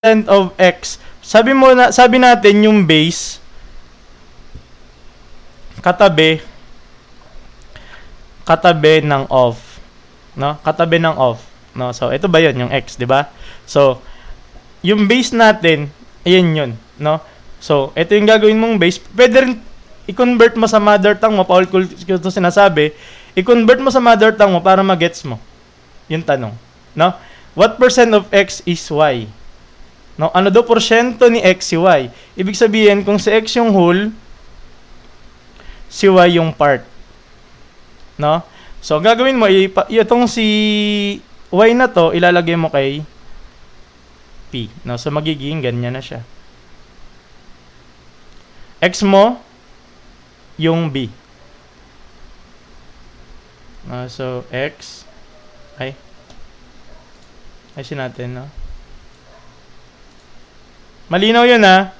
of x. Sabi natin yung base katabi ng of, no? Katabi ng of, no? So ito ba 'yon, yung x, 'di ba? So yung base natin, ayan 'yon, no? So ito yung gagawin mong base. Pwede rin i-convert mo sa mother tongue mo, paulit ko ito sinasabi, i-convert mo sa mother tongue mo para magets mo yung tanong, no? What percent of x is y? No, ano daw porsyento ni x si y? Ibig sabihin, kung si x yung whole, si y yung part. No? So, gagawin mo, itong si y na to, ilalagay mo kay p. No? So, magiging ganyan na siya. X mo, yung b. So, x, ayusin natin, no? Malinaw yun, ha?